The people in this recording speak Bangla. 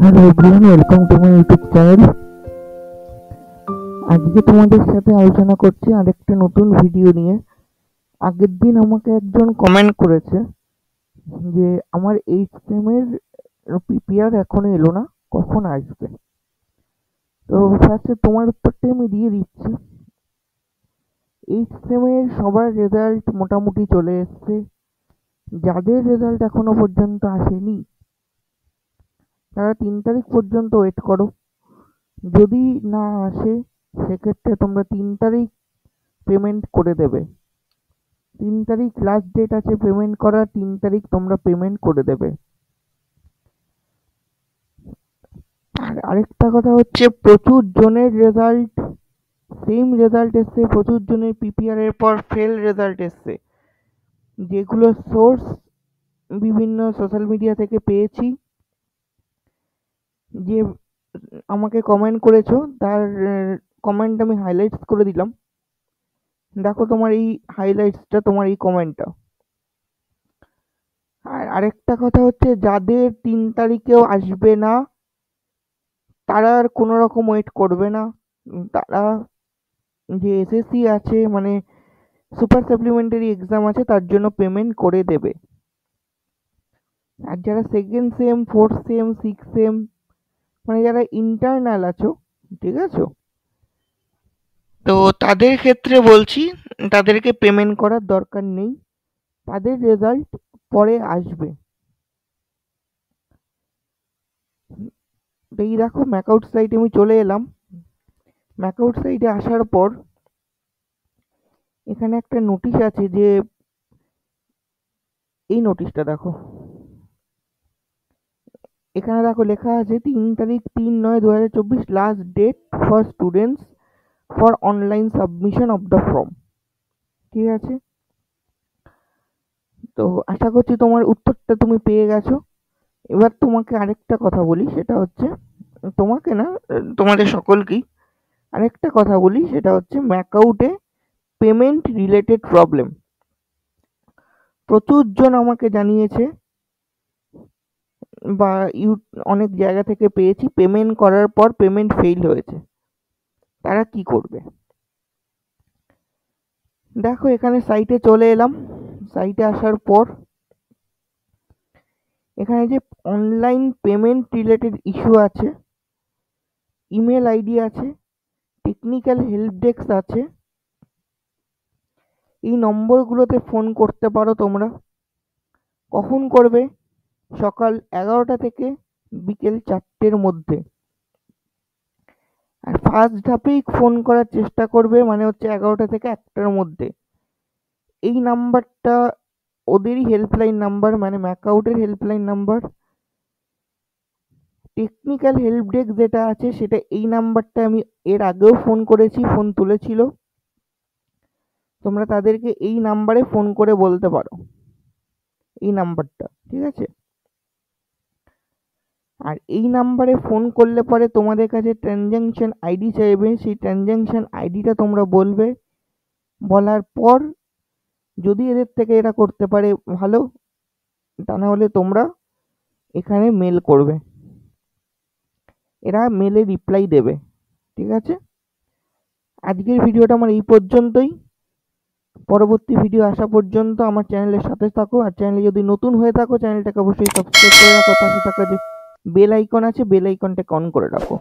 Hello everyone, welcome to my YouTube channel. আজকে তোমাদের সাথে আলোচনা করছি আরেকটা নতুন ভিডিও নিয়ে। আগের দিন আমাকে একজন কমেন্ট করেছে যে আমার এইচএসএম এর পিপিআর এখনো এলো না, কখন আসবে। তো ফার্স্টে তোমার উত্তরটা আমি দিয়ে দিচ্ছি। এইচএসএম এর সবার রেজাল্ট মোটামুটি চলে এসছে। যাদের রেজাল্ট এখনো পর্যন্ত আসেনি তারা 3 তারিখ পর্যন্ত ওয়েট করো। যদি না আসে সেক্ষেত্রে তোমরা 3 তারিখ পেমেন্ট করে দেবে। 3 তারিখ লাস্ট ডেট আছে পেমেন্ট করার, 3 তারিখ তোমরা পেমেন্ট করে দেবে। আর আরেকটা কথা হচ্ছে, প্রচুর জনের রেজাল্ট সেম রেজাল্ট এসছে, প্রচুর জনের পিপিআর এর পর ফেল রেজাল্ট এসছে, যেগুলো সোর্স বিভিন্ন সোশ্যাল মিডিয়া থেকে পেয়েছি। যে আমাকে কমেন্ট করেছো তার কমেন্ট আমি হাইলাইটস করে দিলাম। দেখো তোমার এই হাইলাইটসটা, তোমার এই কমেন্টটা। আর আরেকটা কথা হচ্ছে, যাদের 3 তারিখেও আসবে না তারা আর কোনো রকম ওয়েট করবে না। তারা যে এসএসসি আছে, মানে সুপার সাপ্লিমেন্টারি এক্সাম আছে, তার জন্য পেমেন্ট করে দেবে। আর যারা second same, fourth sem, six same, মানে যারা ইন্টারনাল আছো, ঠিক আছে, তো তাদের ক্ষেত্রে বলছি তাদেরকে পেমেন্ট করার দরকার নেই, তাদের রেজাল্ট পরে আসবে। এই দেখো ম্যাকআউট সাইটে আমি চলে এলাম। ম্যাকআউট সাইটে আসার পর এখানে একটা নোটিশ আছে, যে এই নোটিশটা দেখো, এখানে দেখো লেখা আছে 3 তারিখ 3/9/2024 last date for students for online submission of the form. ঠিক আছে, তো আশা করছি তোমার উত্তরটা তুমি পেয়ে গেছো। এবার তোমাকে আরেকটা কথা বলি, সেটা হচ্ছে, তোমাকে না, তোমাদের সকলকেই আরেকটা কথা বলি, সেটা হচ্ছে ম্যাকআউটে পেমেন্ট রিলেটেড প্রবলেম। প্রচুর জন আমাকে জানিয়েছে, বা অনেক জায়গা থেকে পেয়েছি, পেমেন্ট করার পর পেমেন্ট ফেল হয়েছে। তারা কি করবে? দেখো এখানে সাইটে চলে এলাম। সাইটে আসার পর এখানে যে অনলাইন পেমেন্ট রিলেটেড ইস্যু আছে, ইমেল আইডি আছে, টেকনিক্যাল হেল্প ডেস্ক আছে, এই নম্বরগুলোতে ফোন করতে পারো তোমরা। কখন করবে? সকাল 11টা থেকে বিকেল 4টের মধ্যে। আর ফার্স্ট ধাপেই ফোন করার চেষ্টা করবে, মানে হচ্ছে 11টা থেকে 1টার মধ্যে। এই নাম্বারটা ওদেরই হেল্পলাইন নাম্বার, মানে ম্যাকআউটের helpline number. Technical help desk যেটা আছে সেটা, এই নাম্বারটা আমি এর আগেও ফোন করেছি, ফোন তুলেছিল। তোমরা তাদেরকে এই নাম্বারে ফোন করে বলতে পারো, এই নাম্বারটা, ঠিক আছে। আর এই নাম্বারে ফোন করলে পরে তোমাদের কাছে ট্রানজ্যাকশন আইডি চাইবে, সেই ট্রানজ্যাকশন আইডিটা তোমরা বলবে। বলার পর যদি এদের থেকে এরা করতে পারে ভালো, তা না হলে তোমরা এখানে মেল করবে, এরা মেলে রিপ্লাই দেবে। ঠিক আছে, আজকের ভিডিওটা আমার এই পর্যন্তই। পরবর্তী ভিডিও আসা পর্যন্ত আমার চ্যানেলের সাথে থাকো। আর চ্যানেলে যদি নতুন হয়ে থাকো, চ্যানেলটাকে অবশ্যই সাবস্ক্রাইব করে রাখো। পাশে থাকা যে বেল আইকন আছে, বেল আইকনটাকে অন করে রাখো।